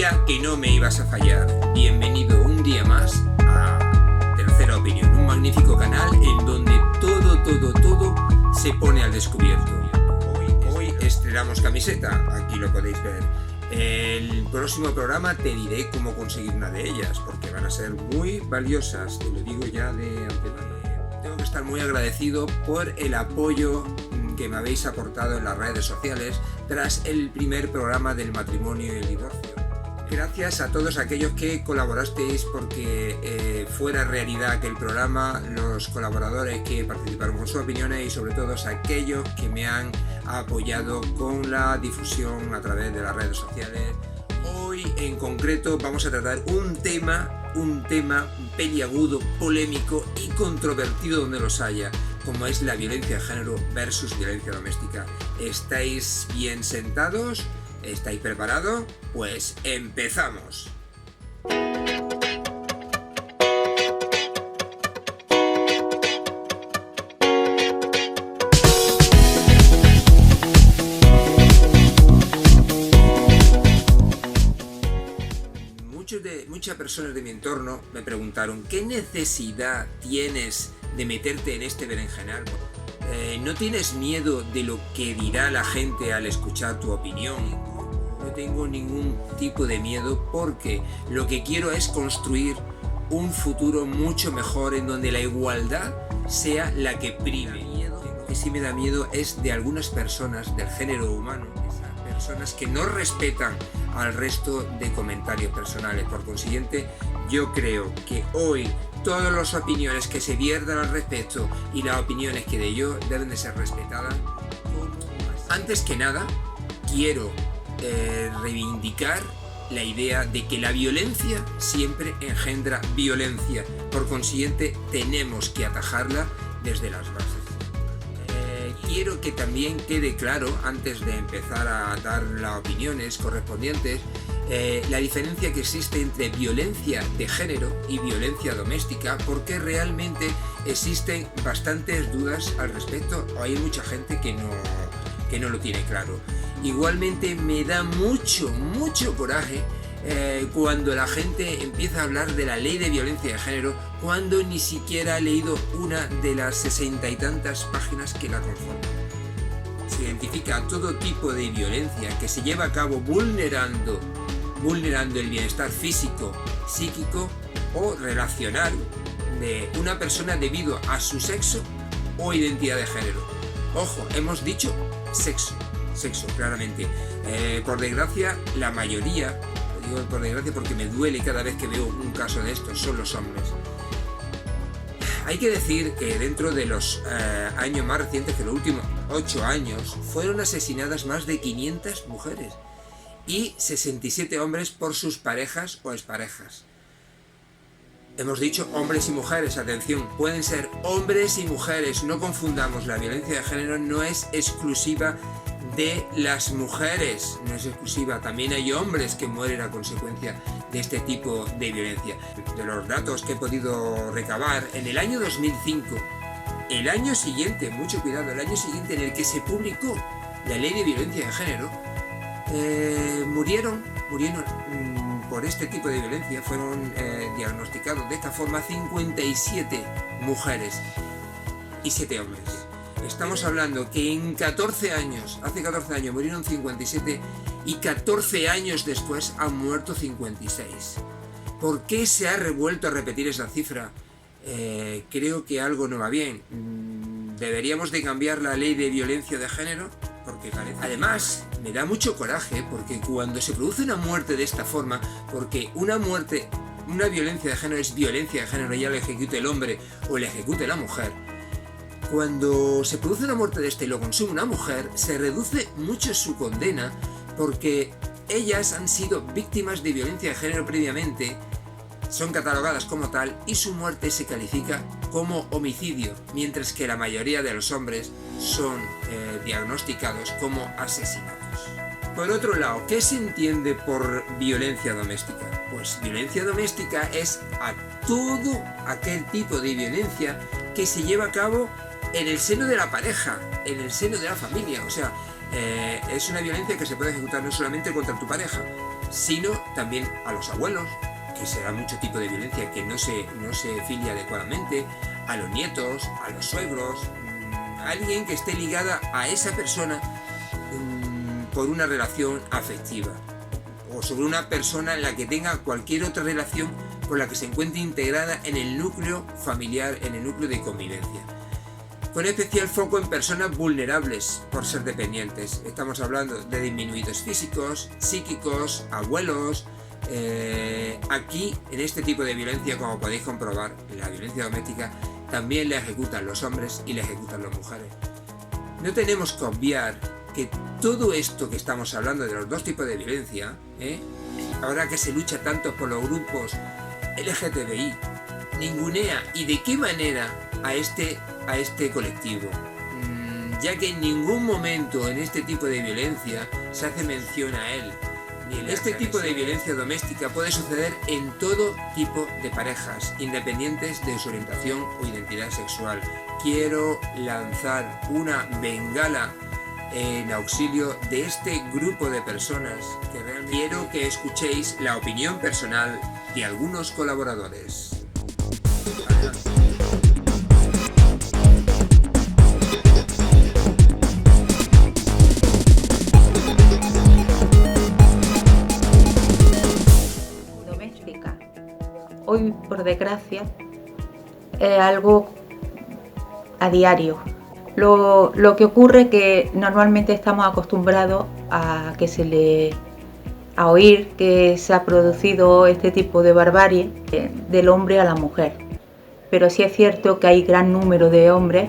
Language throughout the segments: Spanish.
Sabía que no me ibas a fallar. Bienvenido un día más a Tercera Opinión, un magnífico canal en donde todo se pone al descubierto. Hoy estrenamos camiseta, aquí lo podéis ver. El próximo programa te diré cómo conseguir una de ellas, porque van a ser muy valiosas, te lo digo ya de antemano. Tengo que estar muy agradecido por el apoyo que me habéis aportado en las redes sociales tras el primer programa del matrimonio y el divorcio. Gracias a todos aquellos que colaborasteis porque fuera realidad aquel programa, los colaboradores que participaron con sus opiniones y sobre todo aquellos que me han apoyado con la difusión a través de las redes sociales. Hoy en concreto vamos a tratar un tema peliagudo, polémico y controvertido donde los haya, como es la violencia de género versus violencia doméstica. ¿Estáis bien sentados? ¿Estáis preparados? Pues empezamos. Muchas personas de mi entorno me preguntaron: ¿qué necesidad tienes de meterte en este berenjenal? ¿No tienes miedo de lo que dirá la gente al escuchar tu opinión? No tengo ningún tipo de miedo porque lo que quiero es construir un futuro mucho mejor en donde la igualdad sea la que prime. Lo que sí me da miedo es de algunas personas del género humano, personas que no respetan al resto de comentarios personales. Por consiguiente, yo creo que hoy todas las opiniones que se viertan al respecto y las opiniones que de yo deben de ser respetadas. Antes que nada, quiero reivindicar la idea de que la violencia siempre engendra violencia. Por consiguiente, tenemos que atajarla desde las bases. Quiero que también quede claro, antes de empezar a dar las opiniones correspondientes, la diferencia que existe entre violencia de género y violencia doméstica, porque realmente existen bastantes dudas al respecto, o hay mucha gente que no lo tiene claro. Igualmente me da mucho coraje cuando la gente empieza a hablar de la ley de violencia de género cuando ni siquiera ha leído una de las 60 y tantas páginas que la conforman. Se identifica todo tipo de violencia que se lleva a cabo vulnerando el bienestar físico, psíquico o relacional de una persona debido a su sexo o identidad de género. Ojo, hemos dicho sexo claramente. Por desgracia, la mayoría, lo digo por desgracia porque me duele cada vez que veo un caso de estos, son los hombres. Hay que decir que dentro de los años más recientes, que los últimos 8 años, fueron asesinadas más de 500 mujeres y 67 hombres por sus parejas o exparejas. Hemos dicho hombres y mujeres, atención, pueden ser hombres y mujeres, no confundamos, la violencia de género no es exclusiva de las mujeres, no es exclusiva, también hay hombres que mueren a consecuencia de este tipo de violencia. De los datos que he podido recabar, en el año 2005, el año siguiente, mucho cuidado, el año siguiente en el que se publicó la ley de violencia de género, murieron por este tipo de violencia, fueron diagnosticados de esta forma 57 mujeres y 7 hombres. Estamos hablando que en 14 años, hace 14 años murieron 57 y 14 años después han muerto 56. ¿Por qué se ha revuelto a repetir esa cifra? Creo que algo no va bien. ¿Deberíamos de cambiar la ley de violencia de género? Porque parece... Además, me da mucho coraje porque cuando se produce una muerte de esta forma, porque una violencia de género es violencia de género, ya la ejecute el hombre o la ejecute la mujer. Cuando se produce una muerte de este y lo consume una mujer, se reduce mucho su condena porque ellas han sido víctimas de violencia de género previamente, son catalogadas como tal y su muerte se califica como homicidio, mientras que la mayoría de los hombres son diagnosticados como asesinatos. Por otro lado, ¿qué se entiende por violencia doméstica? Pues violencia doméstica es a todo aquel tipo de violencia que se lleva a cabo en el seno de la pareja, en el seno de la familia. O sea, es una violencia que se puede ejecutar no solamente contra tu pareja, sino también a los abuelos, que se da mucho tipo de violencia que no se filia adecuadamente, a los nietos, a los suegros, alguien que esté ligada a esa persona por una relación afectiva, o sobre una persona en la que tenga cualquier otra relación con la que se encuentre integrada en el núcleo familiar, en el núcleo de convivencia. Con especial foco en personas vulnerables por ser dependientes. Estamos hablando de disminuidos físicos, psíquicos, abuelos. Aquí, en este tipo de violencia, como podéis comprobar, en la violencia doméstica, también la ejecutan los hombres y la ejecutan las mujeres. No tenemos que obviar que todo esto que estamos hablando de los dos tipos de violencia, ahora que se lucha tanto por los grupos LGTBI, ningunea y de qué manera a este colectivo, ya que en ningún momento en este tipo de violencia se hace mención a él. Este tipo de violencia doméstica puede suceder en todo tipo de parejas, independientes de su orientación o identidad sexual. Quiero lanzar una bengala en auxilio de este grupo de personas que realmente quiero que escuchéis la opinión personal de algunos colaboradores. Adelante. Hoy, por desgracia, es algo a diario. Lo que ocurre es que normalmente estamos acostumbrados a oír que se ha producido este tipo de barbarie del hombre a la mujer. Pero sí es cierto que hay gran número de hombres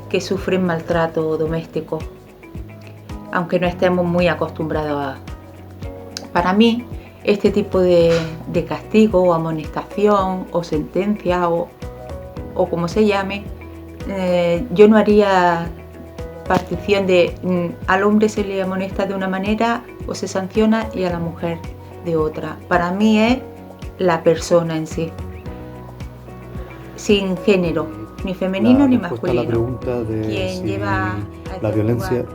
que sufren maltrato doméstico, aunque no estemos muy acostumbrados Para mí, este tipo de castigo o amonestación o sentencia o como se llame, yo no haría partición de al hombre se le amonesta de una manera o se sanciona y a la mujer de otra. Para mí es la persona en sí, sin género, ni femenino ni masculino. La pregunta de quien si lleva la violencia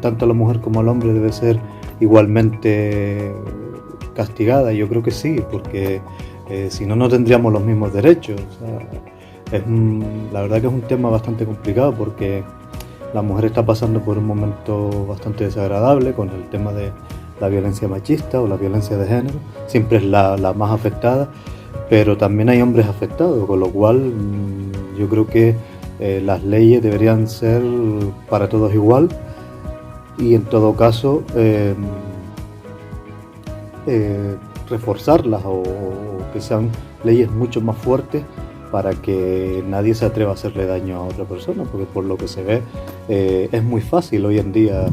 tanto a la mujer como al hombre debe ser igualmente castigada. Yo creo que sí, porque si no, no tendríamos los mismos derechos. O sea, la verdad que es un tema bastante complicado porque la mujer está pasando por un momento bastante desagradable con el tema de la violencia machista o la violencia de género. Siempre es la más afectada, pero también hay hombres afectados, con lo cual yo creo que las leyes deberían ser para todos igual y en todo caso reforzarlas o que sean leyes mucho más fuertes para que nadie se atreva a hacerle daño a otra persona, porque por lo que se ve es muy fácil hoy en día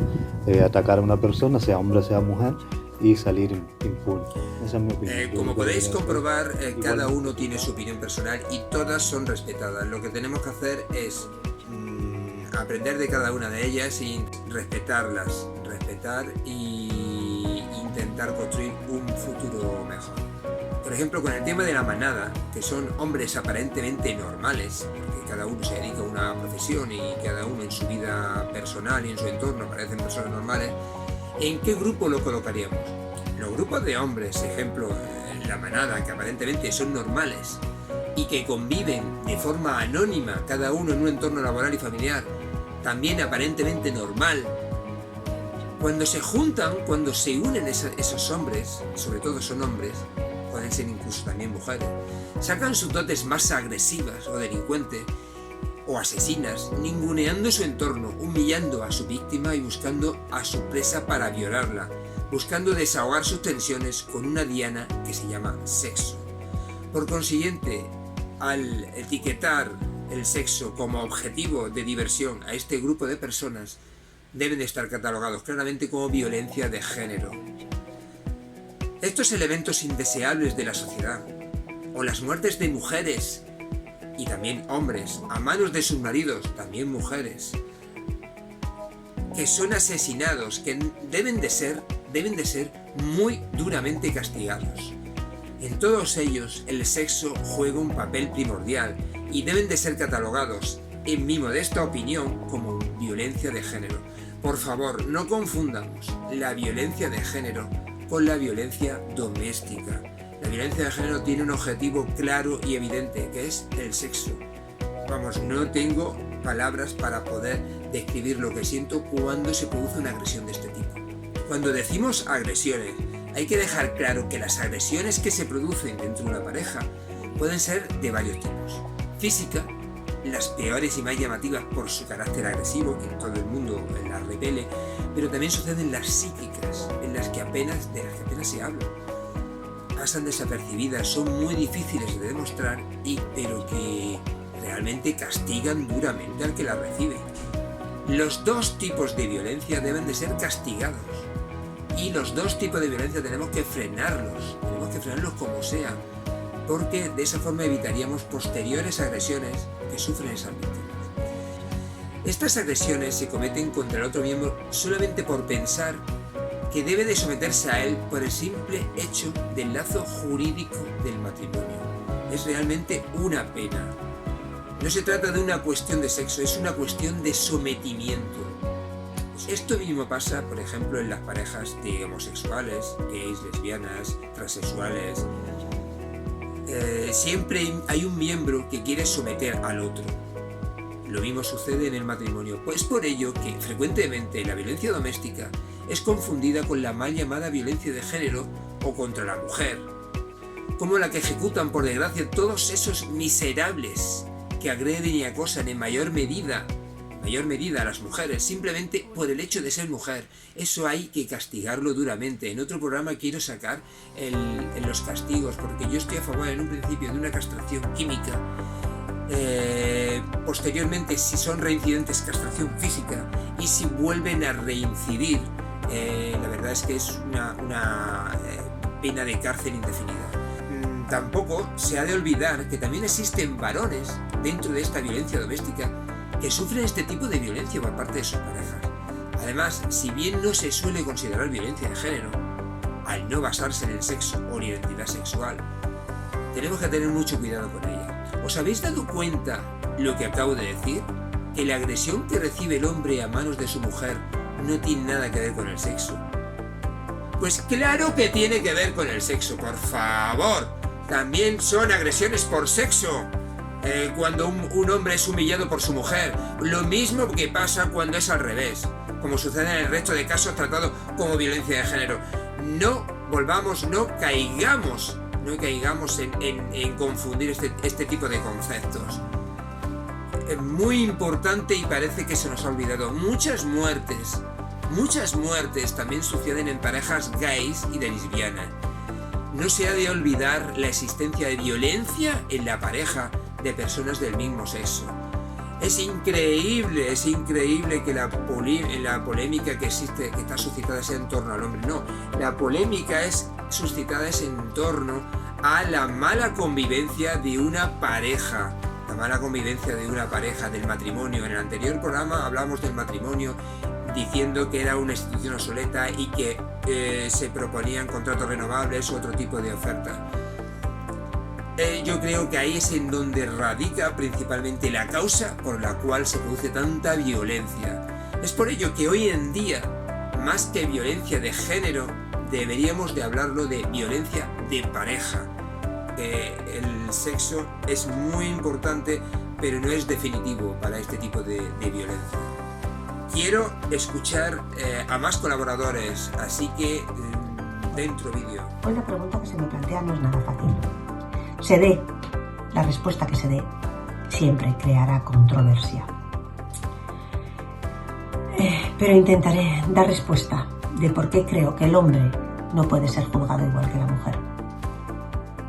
atacar a una persona, sea hombre sea mujer, y salir impune. Esa es mi opinión. Como podéis comprobar, cada uno tiene su opinión personal y todas son respetadas. Lo que tenemos que hacer es aprender de cada una de ellas y respetarlas, respetar y intentar construir un futuro mejor. Por ejemplo, con el tema de la manada, que son hombres aparentemente normales, porque cada uno se dedica a una profesión y cada uno en su vida personal y en su entorno parecen personas normales, ¿en qué grupo lo colocaríamos? Los grupos de hombres, ejemplo, la manada, que aparentemente son normales y que conviven de forma anónima, cada uno en un entorno laboral y familiar, también aparentemente normal. Cuando se juntan, cuando se unen esos hombres, sobre todo son hombres, pueden ser incluso también mujeres, sacan sus dotes más agresivas o delincuentes o asesinas, ninguneando su entorno, humillando a su víctima y buscando a su presa para violarla, buscando desahogar sus tensiones con una diana que se llama sexo. Por consiguiente, al etiquetar el sexo como objetivo de diversión a este grupo de personas, deben de estar catalogados claramente como violencia de género. Estos elementos indeseables de la sociedad, o las muertes de mujeres y también hombres a manos de sus maridos, también mujeres, que son asesinados, que deben de ser muy duramente castigados. En todos ellos el sexo juega un papel primordial y deben de ser catalogados, en mi modesta opinión, como violencia de género. Por favor, no confundamos la violencia de género con la violencia doméstica. La violencia de género tiene un objetivo claro y evidente, que es el sexo. Vamos, no tengo palabras para poder describir lo que siento cuando se produce una agresión de este tipo. Cuando decimos agresiones, hay que dejar claro que las agresiones que se producen dentro de una pareja pueden ser de varios tipos. Física, las peores y más llamativas por su carácter agresivo, que todo el mundo las repele, pero también suceden las psíquicas, de las que apenas se habla. Pasan desapercibidas, son muy difíciles de demostrar, pero que realmente castigan duramente al que las recibe. Los dos tipos de violencia deben de ser castigados, y los dos tipos de violencia tenemos que frenarlos como sea, porque de esa forma evitaríamos posteriores agresiones que sufren esas víctimas. Estas agresiones se cometen contra el otro miembro solamente por pensar que debe de someterse a él por el simple hecho del lazo jurídico del matrimonio. Es realmente una pena. No se trata de una cuestión de sexo, es una cuestión de sometimiento. Esto mismo pasa, por ejemplo, en las parejas de homosexuales, gays, lesbianas, transexuales. Siempre hay un miembro que quiere someter al otro. Lo mismo sucede en el matrimonio. Pues por ello que frecuentemente la violencia doméstica es confundida con la mal llamada violencia de género o contra la mujer, como la que ejecutan, por desgracia, todos esos miserables que agreden y acosan en mayor medida a las mujeres, simplemente por el hecho de ser mujer. Eso hay que castigarlo duramente. En otro programa quiero sacar en los castigos, porque yo estoy a favor en un principio de una castración química, posteriormente, si son reincidentes, castración física, y si vuelven a reincidir, la verdad es que es una pena de cárcel indefinida. Tampoco se ha de olvidar que también existen varones dentro de esta violencia doméstica que sufren este tipo de violencia por parte de sus parejas. Además, si bien no se suele considerar violencia de género, al no basarse en el sexo o la identidad sexual, tenemos que tener mucho cuidado con ella. ¿Os habéis dado cuenta lo que acabo de decir? Que la agresión que recibe el hombre a manos de su mujer no tiene nada que ver con el sexo. Pues claro que tiene que ver con el sexo, por favor. También son agresiones por sexo. Cuando un hombre es humillado por su mujer, lo mismo que pasa cuando es al revés, como sucede en el resto de casos tratados como violencia de género. No caigamos en confundir este tipo de conceptos. Es muy importante y parece que se nos ha olvidado. Muchas muertes también suceden en parejas gays y de lesbianas. No se ha de olvidar la existencia de violencia en la pareja de personas del mismo sexo. Es increíble que la polémica que existe, que está suscitada, sea en torno al hombre. No, la polémica suscitada es en torno a la mala convivencia de una pareja. Del matrimonio. En el anterior programa hablamos del matrimonio, diciendo que era una institución obsoleta y que se proponían contratos renovables u otro tipo de ofertas. Yo creo que ahí es en donde radica principalmente la causa por la cual se produce tanta violencia. Es por ello que hoy en día, más que violencia de género, deberíamos de hablarlo de violencia de pareja. El sexo es muy importante, pero no es definitivo para este tipo de violencia. Quiero escuchar a más colaboradores, así que dentro vídeo. Hoy la pregunta que se me plantea no es nada fácil. La respuesta que se dé siempre creará controversia. Pero intentaré dar respuesta de por qué creo que el hombre no puede ser juzgado igual que la mujer.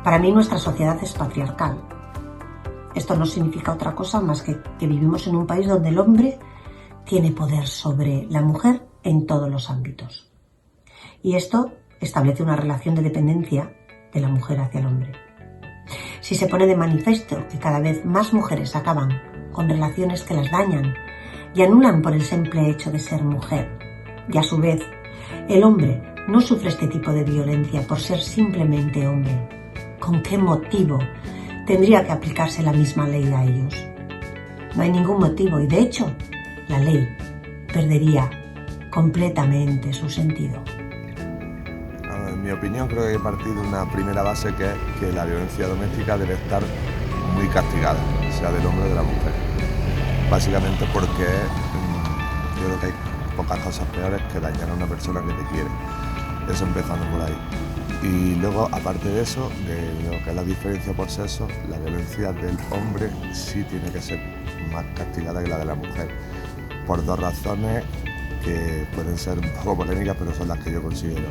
Para mí nuestra sociedad es patriarcal. Esto no significa otra cosa más que vivimos en un país donde el hombre tiene poder sobre la mujer en todos los ámbitos. Y esto establece una relación de dependencia de la mujer hacia el hombre. Si se pone de manifiesto que cada vez más mujeres acaban con relaciones que las dañan y anulan por el simple hecho de ser mujer, y a su vez el hombre no sufre este tipo de violencia por ser simplemente hombre, ¿con qué motivo tendría que aplicarse la misma ley a ellos? No hay ningún motivo y de hecho la ley perdería completamente su sentido. En mi opinión, creo que hay que partir de una primera base, que es que la violencia doméstica debe estar muy castigada, sea del hombre o de la mujer. Básicamente porque yo creo que hay pocas cosas peores que dañar a una persona que te quiere. Eso empezando por ahí. Y luego, aparte de eso, de lo que es la diferencia por sexo, la violencia del hombre sí tiene que ser más castigada que la de la mujer, por dos razones que pueden ser un poco polémicas, pero son las que yo considero.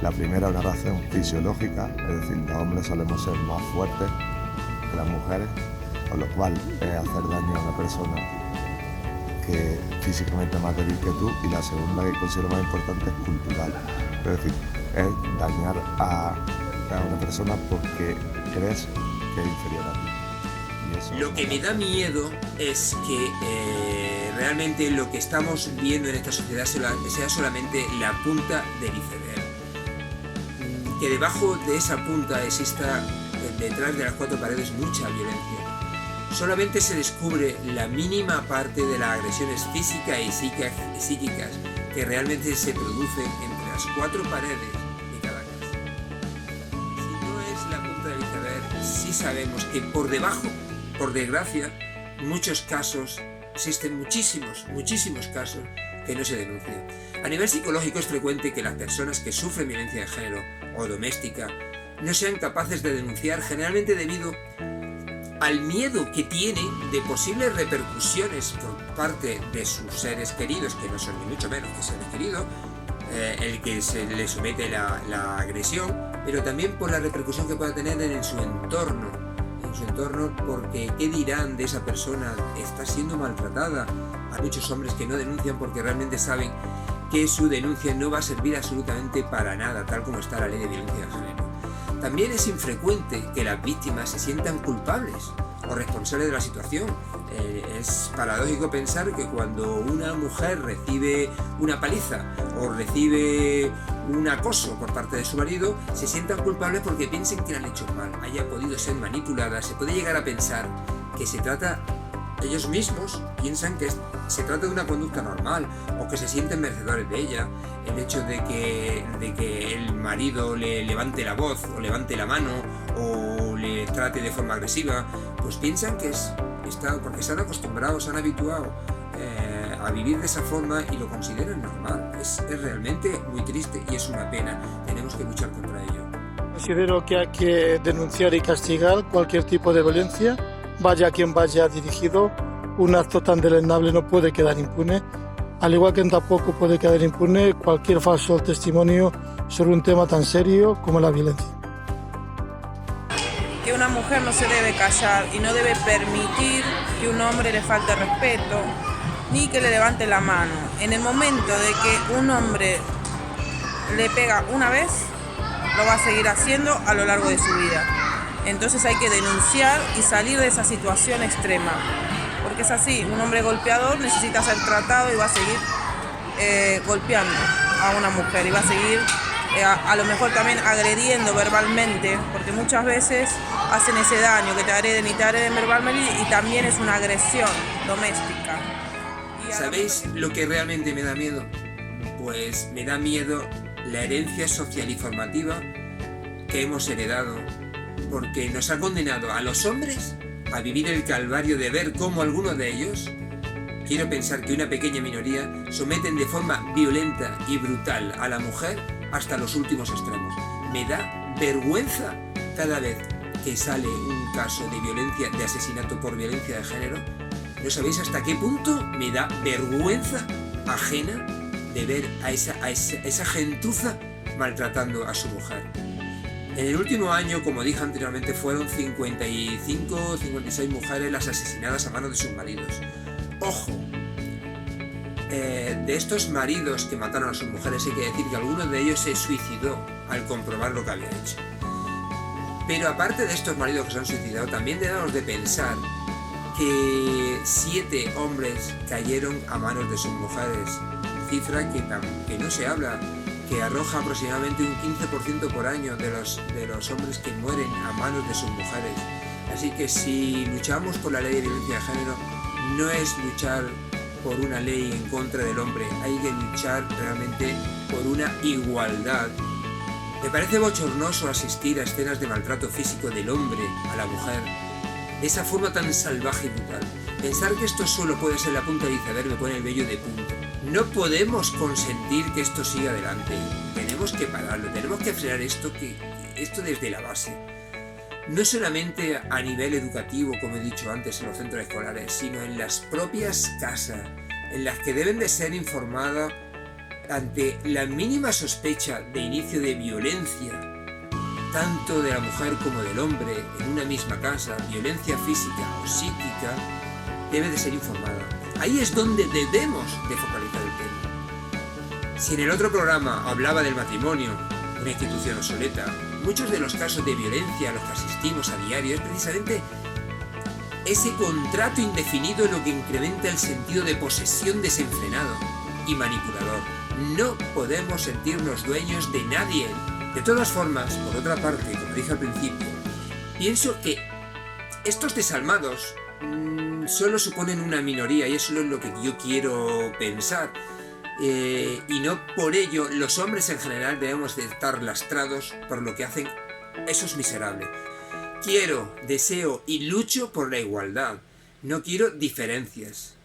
La primera, una razón fisiológica, es decir, los hombres solemos ser más fuertes que las mujeres, con lo cual hacer daño a una persona que físicamente es más débil que tú. Y la segunda, que considero más importante, es cultural, es decir, es dañar a una persona porque crees que es inferior a ti. Y eso lo que me da miedo es que realmente lo que estamos viendo en esta sociedad sea solamente la punta del iceberg. Que debajo de esa punta exista, detrás de las cuatro paredes, mucha violencia. Solamente se descubre la mínima parte de las agresiones físicas y psíquicas que realmente se producen entre las cuatro paredes de cada casa. Si no es la punta del iceberg, sí sabemos que por debajo, por desgracia, muchos casos, existen muchísimos casos que no se denuncian. A nivel psicológico es frecuente que las personas que sufren violencia de género o doméstica no sean capaces de denunciar, generalmente debido al miedo que tienen de posibles repercusiones por parte de sus seres queridos, que no son ni mucho menos que seres queridos, el que se le somete la agresión, pero también por la repercusión que pueda tener en su entorno, porque ¿qué dirán de esa persona? Está siendo maltratada. Hay muchos hombres que no denuncian porque realmente saben que su denuncia no va a servir absolutamente para nada, tal como está la ley de violencia de género. También es infrecuente que las víctimas se sientan culpables o responsables de la situación. Es paradójico pensar que cuando una mujer recibe una paliza o recibe un acoso por parte de su marido, se sientan culpables porque piensen que la han hecho mal, haya podido ser manipulada. Se puede llegar a pensar que se trata, ellos mismos piensan que se trata de una conducta normal o que se sienten merecedores de ella. El hecho de que el marido le levante la voz o levante la mano o le trate de forma agresiva, pues piensan que porque se han acostumbrado, se han habituado a vivir de esa forma y lo consideran normal. Es realmente muy triste y es una pena. Tenemos que luchar contra ello. Considero que hay que denunciar y castigar cualquier tipo de violencia, vaya a quien vaya dirigido. Un acto tan deleznable no puede quedar impune, al igual que tampoco puede quedar impune cualquier falso testimonio sobre un tema tan serio como la violencia. Que una mujer no se debe callar y no debe permitir que un hombre le falte respeto ni que le levante la mano. En el momento de que un hombre le pega una vez, lo va a seguir haciendo a lo largo de su vida. Entonces hay que denunciar y salir de esa situación extrema, porque es así, un hombre golpeador necesita ser tratado y va a seguir golpeando a una mujer y va a seguir a lo mejor también agrediendo verbalmente, porque muchas veces hacen ese daño, que te agreden verbalmente, y también es una agresión doméstica. ¿Sabéis lo que realmente me da miedo? Pues me da miedo la herencia social y formativa que hemos heredado, porque nos ha condenado a los hombres a vivir el calvario de ver cómo algunos de ellos, quiero pensar que una pequeña minoría, someten de forma violenta y brutal a la mujer hasta los últimos extremos. Me da vergüenza cada vez que sale un caso de violencia, de asesinato por violencia de género. ¿No sabéis hasta qué punto me da vergüenza ajena de ver a esa gentuza maltratando a su mujer? En el último año, como dije anteriormente, fueron 55 o 56 mujeres las asesinadas a manos de sus maridos. ¡Ojo! De estos maridos que mataron a sus mujeres, hay que decir que alguno de ellos se suicidó al comprobar lo que había hecho. Pero aparte de estos maridos que se han suicidado, también debemos de pensar que 7 hombres cayeron a manos de sus mujeres, cifra que no se habla, que arroja aproximadamente un 15% por año de los hombres que mueren a manos de sus mujeres. Así que si luchamos por la ley de violencia de género, no es luchar por una ley en contra del hombre, hay que luchar realmente por una igualdad Me parece bochornoso asistir a escenas de maltrato físico del hombre a la mujer de esa forma tan salvaje y brutal. Pensar que esto solo puede ser la punta del iceberg me pone el vello de punta. No podemos consentir que esto siga adelante. Tenemos que pararlo, tenemos que frenar esto desde la base. No solamente a nivel educativo, como he dicho antes, en los centros escolares, sino en las propias casas, en las que deben de ser informadas ante la mínima sospecha de inicio de violencia, tanto de la mujer como del hombre, en una misma casa, violencia física o psíquica, debe de ser informada. Ahí es donde debemos de focalizar el tema. Si en el otro programa hablaba del matrimonio, una institución obsoleta, muchos de los casos de violencia a los que asistimos a diario es precisamente ese contrato indefinido lo que incrementa el sentido de posesión desenfrenado y manipulador. No podemos sentirnos dueños de nadie. De todas formas, por otra parte, como dije al principio, pienso que estos desalmados solo suponen una minoría y eso es lo que yo quiero pensar. Y no por ello los hombres en general debemos de estar lastrados por lo que hacen esos miserables. Quiero, deseo y lucho por la igualdad. No quiero diferencias.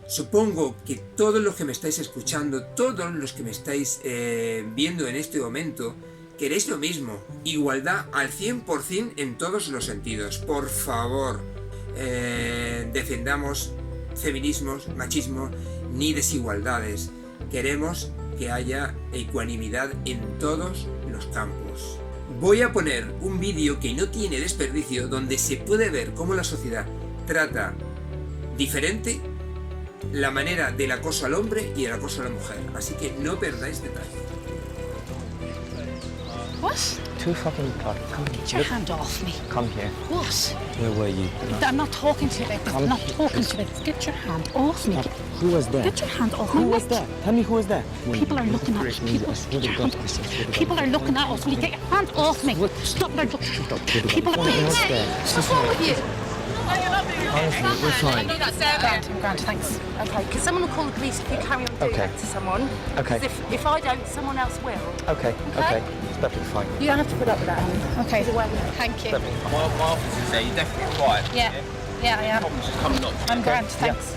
Supongo que todos los que me estáis escuchando, todos los que me estáis viendo en este momento, queréis lo mismo. Igualdad al 100% en todos los sentidos. Por favor, defendamos feminismos, machismo, ni desigualdades. Queremos que haya ecuanimidad en todos los campos. Voy a poner un vídeo que no tiene desperdicio donde se puede ver cómo la sociedad trata diferente la manera del acoso al hombre y el acoso a la mujer. Así que no perdáis detalle. What? Too fucking cut. Come here. Get your hand off me. Come here. What? Where were you? I'm not talking to you about this. I'm not talking to you about this. Get your hand off me. Who was there? Get your hand off me. Who was there? Tell me who was there. People are looking at us. People are looking at us. Will you get your hand off me? Stop. They're looking. People are looking. What's wrong with you? Honestly, we're fine. Grand, thanks. Okay, because someone will call the police if you carry on doing that to someone. Okay. 'Cause if I don't, someone else will. Okay. It's perfectly fine. You don't have to put up with that, Annie. Okay. Either way. Thank you. My office is there, you're definitely quiet. Yeah, I am. Problems just come and knock. I'm grand, thanks.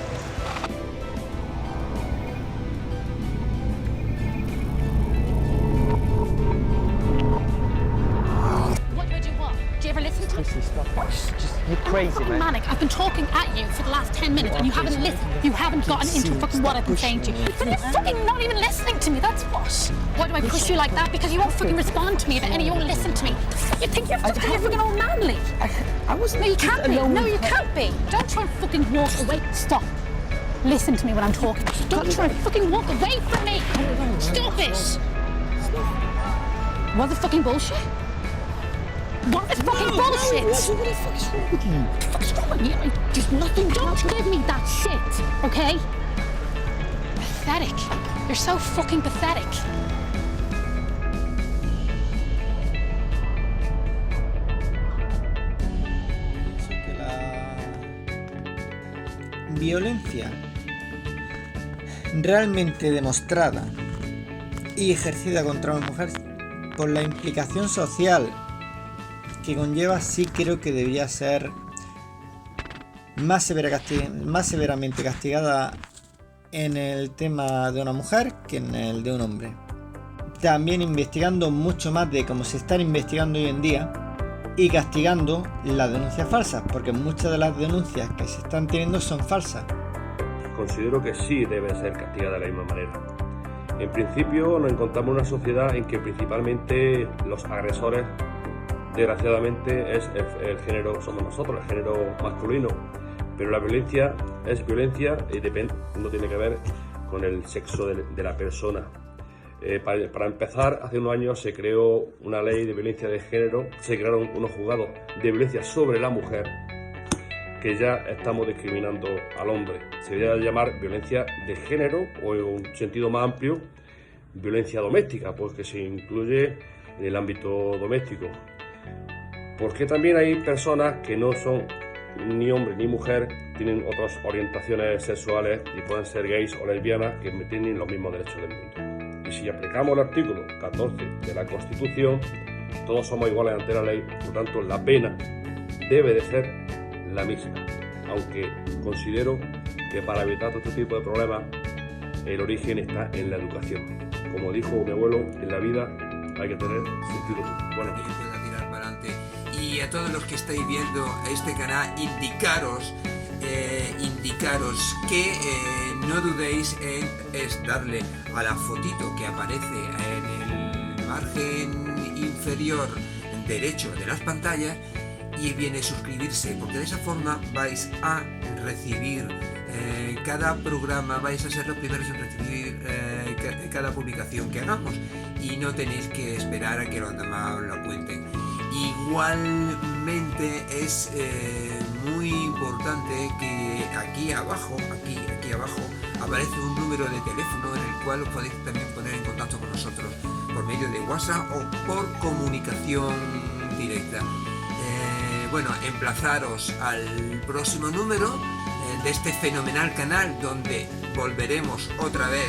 What do I do what? Do you ever listen to me? Stop. You're crazy, fucking man. manic. I've been talking at you for the last 10 minutes and you haven't listened. You haven't gotten into fucking what I've been saying to you. You're fucking not even listening to me, that's what. Why do I push you like that? Because you won't fucking respond to me and you won't listen to me. You think you're fucking all manly. I wasn't. No, you can't be. No, you can't be. Don't try and fucking walk away. Stop. Listen to me when I'm talking. Don't try and fucking walk away from me. Stop it. What the fucking bullshit? What is fucking bullshit? What the fuck is wrong with you? What the fuck's wrong with you? Just nothing. Don't give me that shit, okay? Pathetic. You're so fucking pathetic. Pienso que la violencia realmente demostrada y ejercida contra una mujer por la implicación social que conlleva, sí creo que debería ser más severamente castigada en el tema de una mujer que en el de un hombre. También investigando mucho más de cómo se están investigando hoy en día y castigando las denuncias falsas, porque muchas de las denuncias que se están teniendo son falsas. Considero que sí debe ser castigada de la misma manera. En principio nos encontramos en una sociedad en que principalmente los agresores, desgraciadamente, es el género, somos nosotros, el género masculino, pero la violencia es violencia y no tiene que ver con el sexo de la persona. Para empezar, hace unos años se creó una ley de violencia de género, se crearon unos juzgados de violencia sobre la mujer, que ya estamos discriminando al hombre. Se debería llamar violencia de género o en un sentido más amplio, violencia doméstica, pues que se incluye en el ámbito doméstico. Porque también hay personas que no son ni hombre ni mujer, tienen otras orientaciones sexuales y pueden ser gays o lesbianas que tienen los mismos derechos del mundo. Y si aplicamos el artículo 14 de la Constitución, todos somos iguales ante la ley, por lo tanto la pena debe de ser la misma, aunque considero que para evitar todo este tipo de problemas el origen está en la educación. Como dijo mi abuelo, en la vida hay que tener sentido común. Bueno, que pueda tirar para adelante. Y a todos los que estáis viendo este canal, indicaros que no dudéis en darle a la fotito que aparece en el margen inferior derecho de las pantallas y viene suscribirse, porque de esa forma vais a recibir cada programa, vais a ser los primeros en recibir cada publicación que hagamos y no tenéis que esperar a que los demás os lo cuenten. Igualmente es muy importante que aquí abajo aparece un número de teléfono en el cual os podéis también poner en contacto con nosotros por medio de WhatsApp o por comunicación directa. Bueno, emplazaros al próximo número de este fenomenal canal donde volveremos otra vez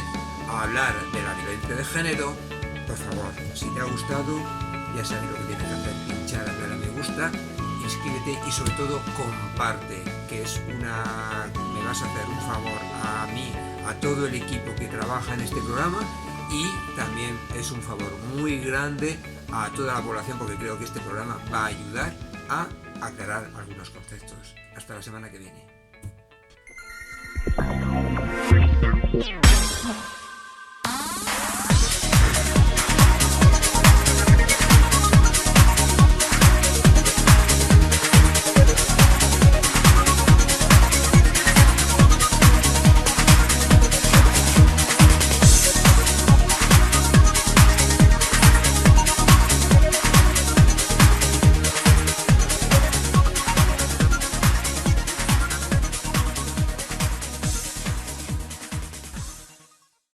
a hablar de la violencia de género. Por favor, si te ha gustado, ya sabes lo que tienes que hacer: pinchar a me gusta, inscríbete y sobre todo comparte, que es me vas a hacer un favor a mí, a todo el equipo que trabaja en este programa, y también es un favor muy grande a toda la población, porque creo que este programa va a ayudar a aclarar algunos conceptos. Hasta la semana que viene.